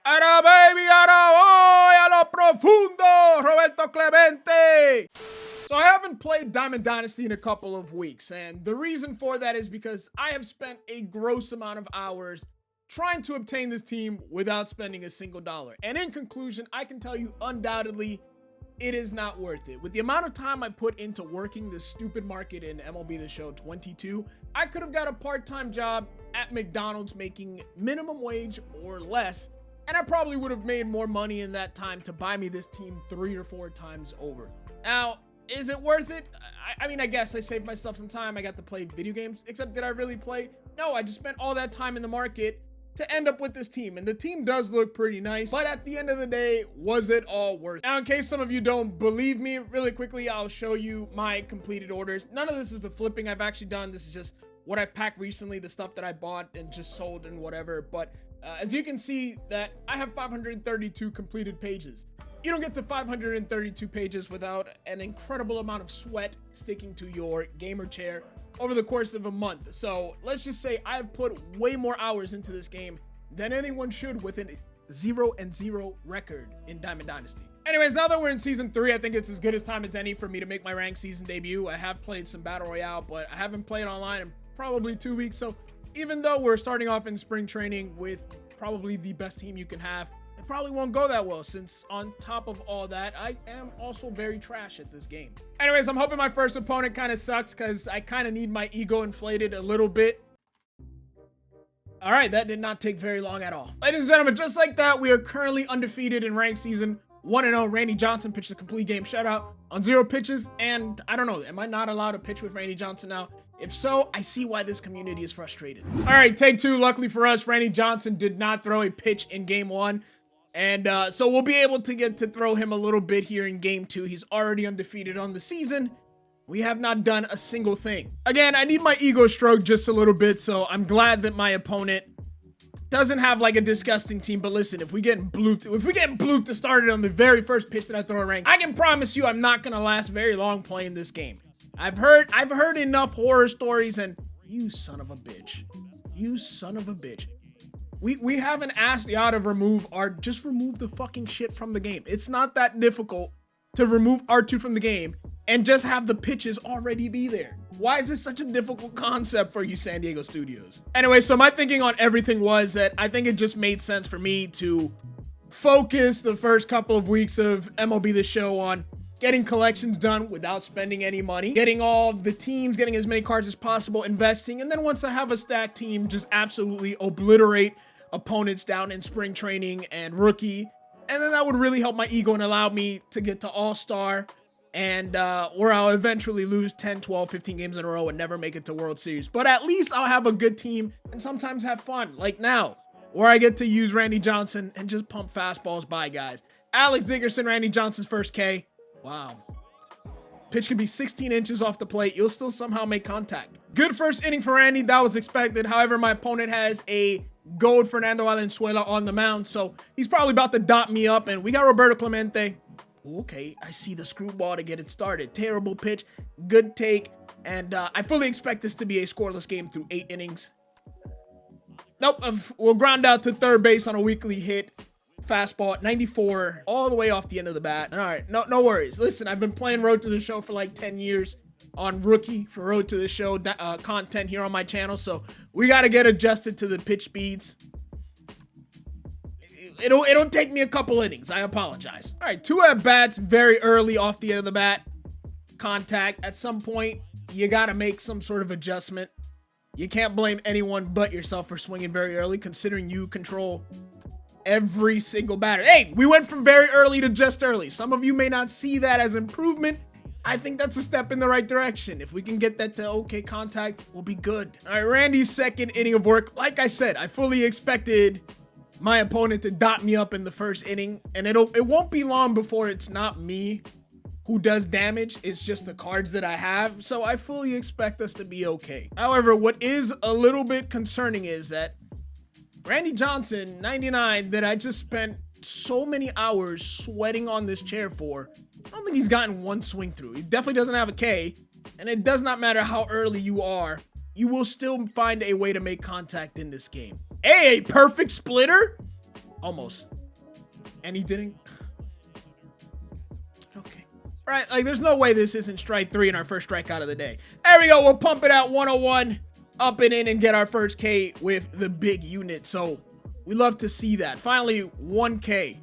Ara baby, ara voy a lo profundo, Roberto Clemente. So I haven't played Diamond Dynasty in a couple of weeks, and the reason for that is because I have spent a gross amount of hours trying to obtain this team without spending a single dollar. And in conclusion, I can tell you undoubtedly, it is not worth it. With the amount of time I put into working this stupid market in MLB The Show 22, I could have got a part-time job at McDonald's making minimum wage or less, and I probably would have made more money in that time to buy me this team 3 or 4 times over. Now, is it worth it? I mean, I guess I saved myself some time. I got to play video games, except did I really play? No, I just spent all that time in the market to end up with this team, and the team does look pretty nice, but at the end of the day, was it all worth it? Now, in case some of you don't believe me, really quickly, I'll show you my completed orders. None of this is the flipping I've actually done. This is just what I've packed recently, the stuff that I bought and just sold and whatever, but as you can see that I have 532 completed pages. You don't get to 532 pages without an incredible amount of sweat sticking to your gamer chair over the course of a month. So let's just say I've put way more hours into this game than anyone should with a 0-0 record in Diamond Dynasty. Anyways, now that we're in season 3, I think it's as good as time as any for me to make my ranked season debut. I have played some battle royale, but I haven't played online in probably 2 weeks. So even though we're starting off in spring training with probably the best team you can have, it probably won't go that well, since on top of all that, I am also very trash at this game. Anyways, I'm hoping my first opponent kind of sucks, because I kind of need my ego inflated a little bit. All right, that did not take very long at all. Ladies and gentlemen, just like that, we are currently undefeated in ranked season 1-0. Randy Johnson pitched a complete game shutout on 0 pitches, and I don't know, am I not allowed to pitch with Randy Johnson now? If so, I see why this community is frustrated. All right, take 2. Luckily for us, Randy Johnson did not throw a pitch in game 1. And so we'll be able to get to throw him a little bit here in game 2. He's already undefeated on the season. We have not done a single thing. Again, I need my ego stroked just a little bit, so I'm glad that my opponent doesn't have like a disgusting team. But listen, if we get blooped to start it on the very first pitch that I throw a rank, I can promise you I'm not gonna last very long playing this game. I've heard enough horror stories, and you son of a bitch. You son of a bitch. We haven't asked y'all to just remove the fucking shit from the game. It's not that difficult to remove R2 from the game and just have the pitches already be there. Why is this such a difficult concept for you San Diego studios? Anyway, so my thinking on everything was that I think it just made sense for me to focus the first couple of weeks of MLB The Show on getting collections done without spending any money, getting all the teams, getting as many cards as possible, investing, and then once I have a stacked team, just absolutely obliterate opponents down in spring training and rookie. And then that would really help my ego and allow me to get to all-star, and where I'll eventually lose 10, 12, 15 games in a row and never make it to World Series. But at least I'll have a good team and sometimes have fun, like now, where I get to use Randy Johnson and just pump fastballs by guys. Alex Dickerson, Randy Johnson's first K. Wow. Pitch could be 16 inches off the plate. You'll still somehow make contact. Good first inning for Randy. That was expected. However, my opponent has a gold Fernando Valenzuela on the mound, so he's probably about to dot me up, and we got Roberto Clemente. Okay, I see the screwball to get it started. Terrible pitch, good take, and I fully expect this to be a scoreless game through 8 innings. Nope, we'll ground out to third base on a weekly hit. Fastball at 94, all the way off the end of the bat. All right, no worries. Listen, I've been playing Road to the Show for like 10 years on rookie for Road to the Show content here on my channel, so we got to get adjusted to the pitch speeds. It'll take me a couple innings. I apologize. All right, 2 at-bats very early off the end of the bat. Contact. At some point, you got to make some sort of adjustment. You can't blame anyone but yourself for swinging very early, considering you control every single batter. Hey, we went from very early to just early. Some of you may not see that as improvement. I think that's a step in the right direction. If we can get that to okay contact, we'll be good. All right, Randy's second inning of work. Like I said, I fully expected my opponent to dot me up in the first inning, and it won't be long before it's not me who does damage. It's just the cards that I have, so I fully expect us to be okay. However, what is a little bit concerning is that Randy Johnson, 99, that I just spent so many hours sweating on this chair for, I don't think he's gotten one swing through. He definitely doesn't have a K, and it does not matter how early you are, you will still find a way to make contact in this game. Hey, a perfect splitter? Almost. And he didn't. Okay. Right, like there's no way this isn't strike 3 and our first strikeout of the day. There we go. We'll pump it out 101, up and in, and get our first K with the big unit. So we love to see that. Finally, 1K.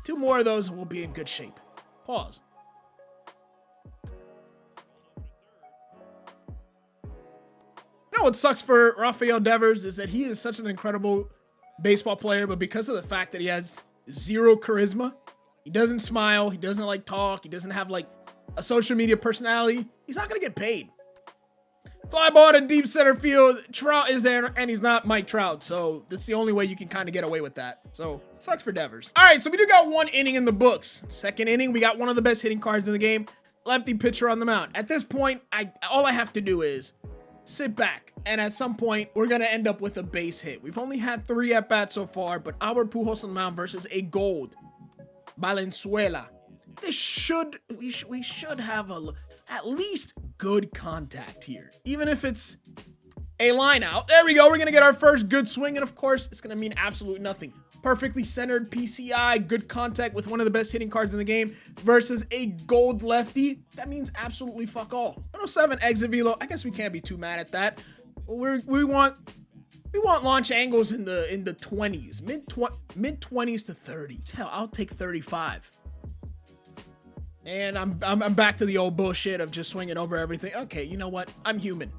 2 more of those and we'll be in good shape. Pause. You know what sucks for Rafael Devers is that he is such an incredible baseball player, but because of the fact that he has 0 charisma, he doesn't smile, he doesn't like talk, he doesn't have like a social media personality, he's not gonna get paid. Fly ball to deep center field. Trout is there, and he's not Mike Trout, so that's the only way you can kind of get away with that. So, sucks for Devers. All right, so we do got 1 inning in the books. Second inning, we got one of the best hitting cards in the game. Lefty pitcher on the mound. At this point, all I have to do is sit back, and at some point, we're going to end up with a base hit. We've only had 3 at-bats so far, but Albert Pujols on the mound versus a gold Valenzuela. We should have at least good contact here, even if it's a line out. There we go. We're gonna get our first good swing, and of course it's gonna mean absolutely nothing. Perfectly centered PCI, good contact with one of the best hitting cards in the game versus a gold lefty. That means absolutely fuck all. 107 exit velo. I guess we can't be too mad at that. We want launch angles in the 20s, mid 20s to 30s. Hell, I'll take 35. And I'm back to the old bullshit of just swinging over everything. Okay, you know what? I'm human.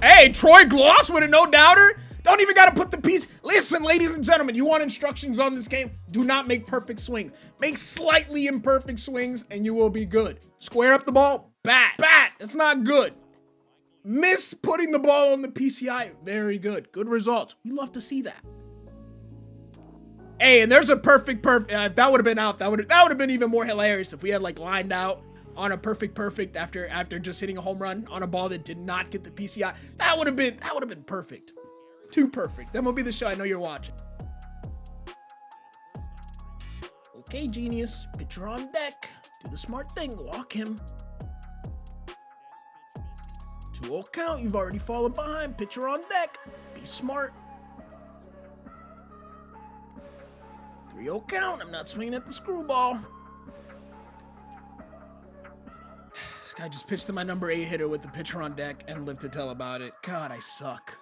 Hey, Troy Gloss with a no-doubter? Don't even got to put the piece. Listen, ladies and gentlemen, you want instructions on this game? Do not make perfect swings. Make slightly imperfect swings, and you will be good. Square up the ball, bat. That's not good. Miss putting the ball on the PCI, very good. Good results. We love to see that. Hey, and there's a perfect. If that would have been out, that would have been even more hilarious if we had like lined out on a perfect after just hitting a home run on a ball that did not get the PCI. That would have been perfect. Too perfect. That will be the show I know you're watching. Okay, genius. Pitcher on deck. Do the smart thing. Walk him. 2-0 count. You've already fallen behind. Pitcher on deck. Be smart. 3-0 count. I'm not swinging at the screwball. This guy just pitched to my number 8 hitter with the pitcher on deck and lived to tell about it. God, I suck.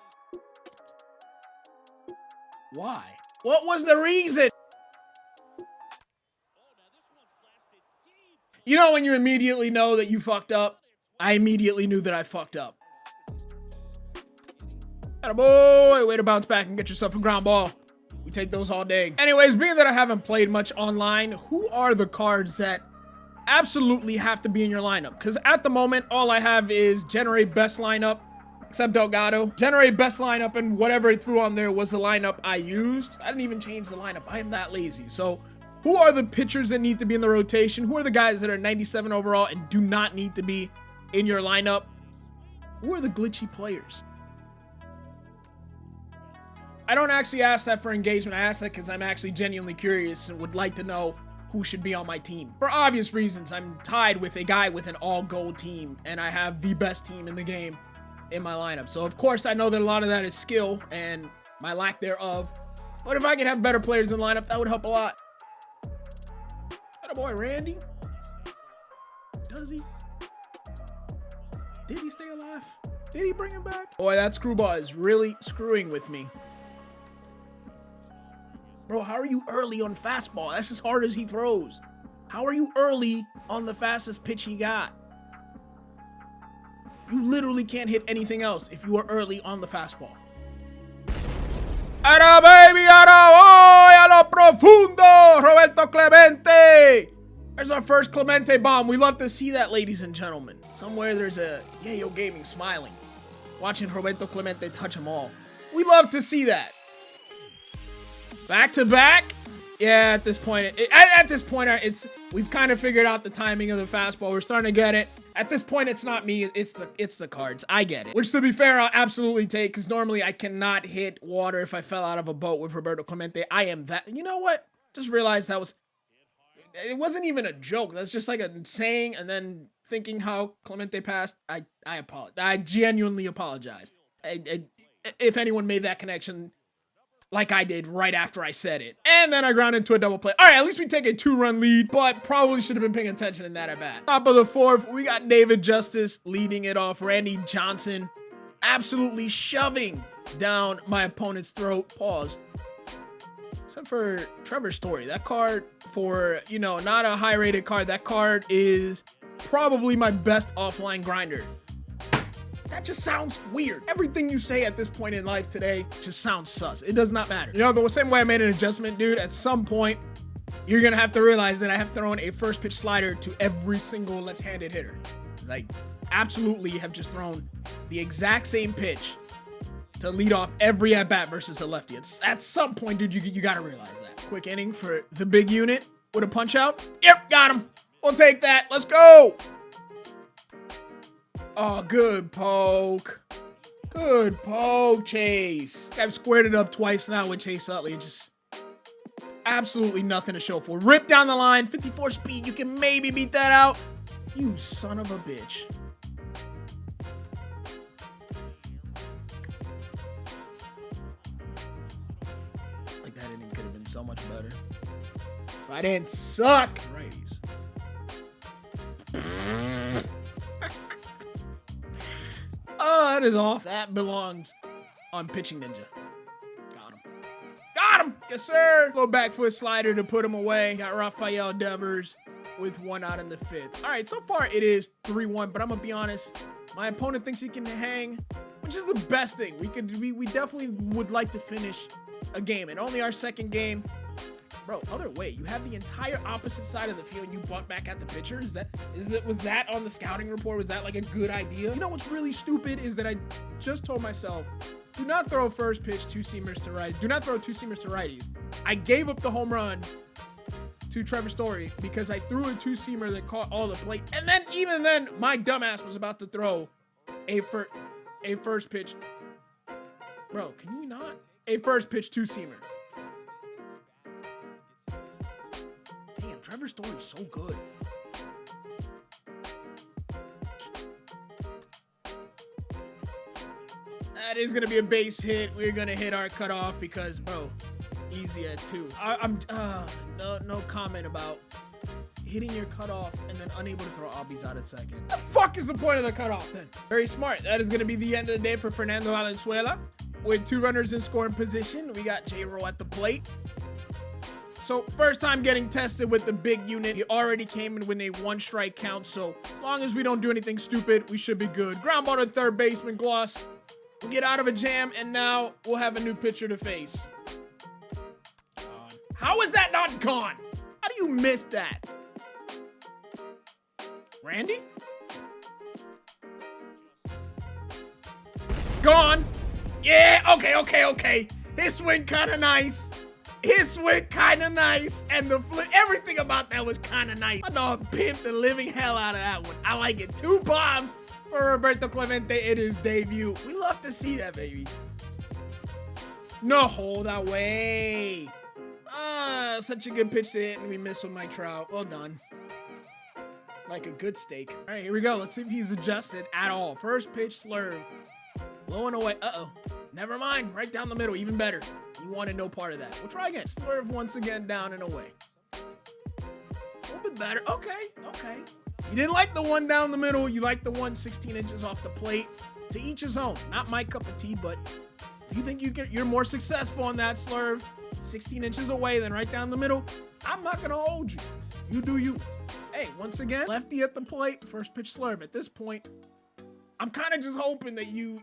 Why? What was the reason? You know when you immediately know that you fucked up? I immediately knew that I fucked up. Attaboy, way to bounce back and get yourself a ground ball. We take those all day. Anyways, being that I haven't played much online, who are the cards that absolutely have to be in your lineup? Because at the moment, all I have is generate best lineup, except Delgado. Generate best lineup, and whatever it threw on there was the lineup I used. I didn't even change the lineup. I am that lazy. So who are the pitchers that need to be in the rotation? Who are the guys that are 97 overall and do not need to be in your lineup? Who are the glitchy players? I don't actually ask that for engagement. I ask that because I'm actually genuinely curious and would like to know who should be on my team. For obvious reasons, I'm tied with a guy with an all-gold team, and I have the best team in the game in my lineup. So, of course, I know that a lot of that is skill and my lack thereof. But if I could have better players in the lineup, that would help a lot. Attaboy, Randy. Does he? Did he stay alive? Did he bring him back? Boy, that screwball is really screwing with me. Bro, how are you early on fastball? That's as hard as he throws. How are you early on the fastest pitch he got? You literally can't hit anything else if you are early on the fastball. Ara baby, ara hoy a lo profundo, Roberto Clemente. There's our first Clemente bomb. We love to see that, ladies and gentlemen. Somewhere there's a Yayo Gaming smiling, watching Roberto Clemente touch them all. We love to see that. Back to back. Yeah, at this point, we've kind of figured out the timing of the fastball. We're starting to get it. At this point, it's not me, it's the cards. I get it. Which, to be fair, I'll absolutely take, because normally I cannot hit water if I fell out of a boat with Roberto Clemente. I am that. You know what? Just realized it wasn't even a joke. That's just like a saying, and then thinking how Clemente passed. I apologize. I genuinely apologize. If anyone made that connection, like I did right after I said it. And then I ground into a double play. All right, at least we take a 2-run lead, but probably should have been paying attention in that at bat. Top of the 4th, we got David Justice leading it off. Randy Johnson absolutely shoving down my opponent's throat. Pause. Except for Trevor Story. That card, for, you know, not a high-rated card, that card is probably my best offline grinder. That just sounds weird. Everything you say at this point in life today just sounds sus. It does not matter. You know, the same way I made an adjustment, dude, at some point, you're gonna have to realize that I have thrown a first pitch slider to every single left-handed hitter. Like, absolutely have just thrown the exact same pitch to lead off every at-bat versus a lefty. It's, at some point, dude, you gotta realize that. Quick inning for the big unit with a punch out. Yep, got him. We'll take that. Let's go. Oh, good poke. Good poke, Chase. I've squared it up twice now with Chase Utley. Just absolutely nothing to show for. Rip down the line, 54 speed. You can maybe beat that out. You son of a bitch. Like, that inning could have been so much better if I didn't suck. Righties. Oh, that is off. That belongs on Pitching Ninja. Got him. Got him! Yes, sir. Go back foot slider to put him away. Got Rafael Devers with 1 out in the 5th. All right, so far it is 3-1, but I'm gonna be honest. My opponent thinks he can hang, which is the best thing. We definitely would like to finish a game, and only our second game. Bro, other way, you have the entire opposite side of the field and you bunt back at the pitcher? Was that on the scouting report? Was that like a good idea? You know what's really stupid is that I just told myself, do not throw first pitch 2-seamers to righties. Do not throw 2-seamers to righties. I gave up the home run to Trevor Story because I threw a 2-seamer that caught all the plate. And then, even then, my dumbass was about to throw a first pitch. Bro, can you not? A first pitch 2-seamer. Trevor Story is so good. That is going to be a base hit. We're going to hit our cutoff because, bro, easy at 2. No comment about hitting your cutoff and then unable to throw obbies out at second. The fuck is the point of the cutoff then? Very smart. That is going to be the end of the day for Fernando Valenzuela. With 2 runners in scoring position, we got J-Ro at the plate. So, first time getting tested with the big unit. He already came in with a 1-strike count, so as long as we don't do anything stupid, we should be good. Ground ball to third baseman, Gloss. We'll get out of a jam, and now we'll have a new pitcher to face. How is that not gone? How do you miss that? Randy? Gone. Yeah, okay. His swing kind of nice. And the flip, everything about that was kind of nice. My dog pimped the living hell out of that one. I like it. 2 bombs for Roberto Clemente in his debut. We love to see that, baby. No, hold that way. Such a good pitch to hit, and we missed with Mike Trout. Well done. Like a good steak. All right, here we go. Let's see if he's adjusted at all. First pitch slurve. Blowing away. Never mind. Right down the middle. Even better. You wanted no part of that. We'll try again. Slurve once again down and away. A little bit better. Okay. You didn't like the one down the middle. You like the one 16 inches off the plate. To each his own. Not my cup of tea, but if you think you're more successful on that slurve, 16 inches away than right down the middle, I'm not going to hold you. You do you. Hey, once again, lefty at the plate. First pitch slurve. At this point, I'm kind of just hoping that you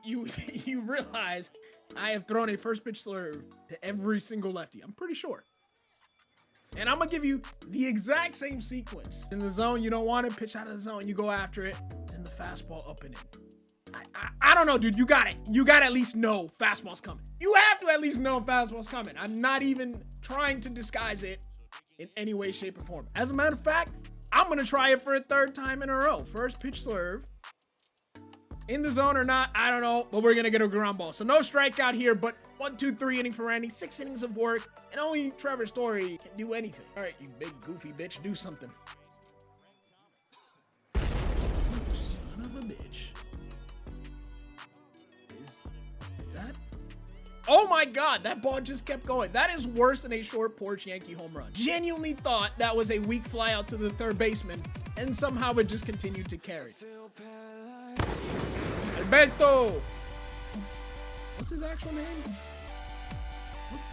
realize I have thrown a first pitch slurve to every single lefty. I'm pretty sure. And I'm going to give you the exact same sequence. In the zone, you don't want it. Pitch out of the zone. You go after it. Then the fastball up and in. I don't know, dude. You got it. You got to at least know fastball's coming. You have to at least know fastball's coming. I'm not even trying to disguise it in any way, shape, or form. As a matter of fact, I'm going to try it for a 3rd time in a row. First pitch slurve. In the zone or not, I don't know, but we're going to get a ground ball. So no strikeout here, but 1, 2, 3 inning for Randy. 6 innings of work, and only Trevor Story can do anything. All right, you big goofy bitch, do something. You son of a bitch. Is that Oh my God, that ball just kept going. That is worse than a short porch Yankee home run. Genuinely thought that was a weak fly out to the third baseman, and somehow it just continued to carry. Alberto! What's his actual name?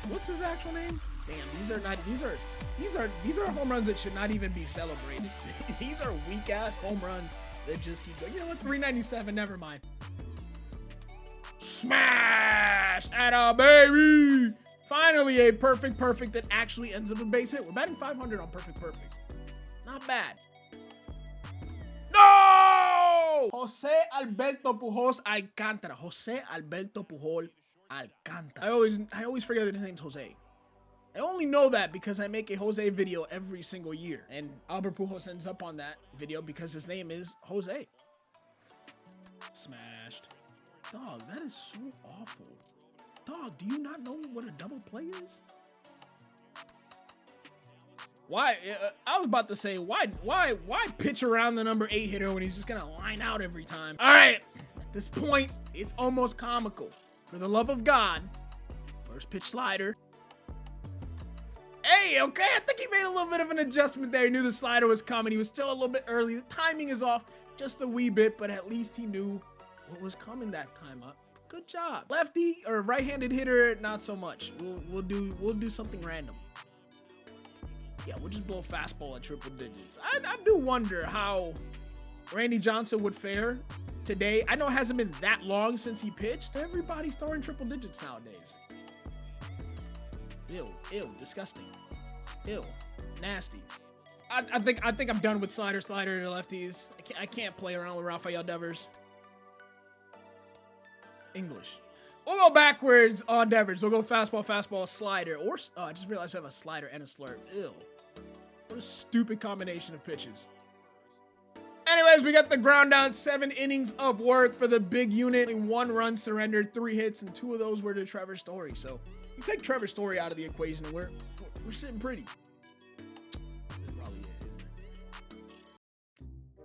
What's his actual name? Damn, these are home runs that should not even be celebrated. These are weak ass home runs that just keep going. You know what? 397, never mind. Smash! Atta baby! Finally a perfect that actually ends up a base hit. We're batting 500 on perfect. Not bad. No! Jose Alberto Pujols Alcántara. Jose Alberto Pujol Alcántara. I always forget that his name's Jose. I only know that because I make a Jose video every single year. And Albert Pujols ends up on that video because his name is Jose. Smashed. Dog, that is so awful. Dog, do you not know what a double play is? Why? I was about to say, why pitch around the number 8 hitter when he's just gonna line out every time? All right, at this point, it's almost comical. For the love of God, first pitch slider. Hey, okay, I think he made a little bit of an adjustment there. He knew the slider was coming. He was still a little bit early. The timing is off just a wee bit, but at least he knew what was coming that time up. Good job. Lefty or right-handed hitter, not so much. We'll do something random. Yeah, we'll just blow fastball at triple digits. I do wonder how Randy Johnson would fare today. I know it hasn't been that long since he pitched. Everybody's throwing triple digits nowadays. Ew, disgusting. Ew, nasty. I think I'm done with slider to lefties. I can't play around with Rafael Devers. English. We'll go backwards on Devers. We'll go fastball, slider, or I just realized we have a slider and a slurp. Ew. What a stupid combination of pitches. Anyways, we got the ground down, 7 innings of work for the big unit. 1 run surrendered, 3 hits, and 2 of those were to Trevor Story. So you take Trevor Story out of the equation, and we're sitting pretty. That's probably it, isn't it?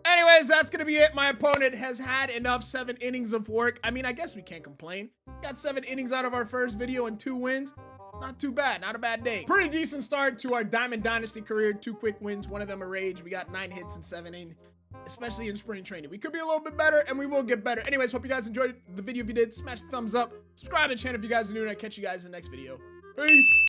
Anyways, that's gonna be it. My opponent has had enough. 7 innings of work. I mean, I guess we can't complain. Got 7 innings out of our first video and 2 wins. Not too bad, not a bad day. Pretty decent start to our Diamond Dynasty career. 2 quick wins, 1 of them a rage. We got 9 hits and 7 innings, especially in spring training. We could be a little bit better, and we will get better. Anyways, hope you guys enjoyed the video. If you did, smash the thumbs up. Subscribe to the channel if you guys are new, and I'll catch you guys in the next video. Peace.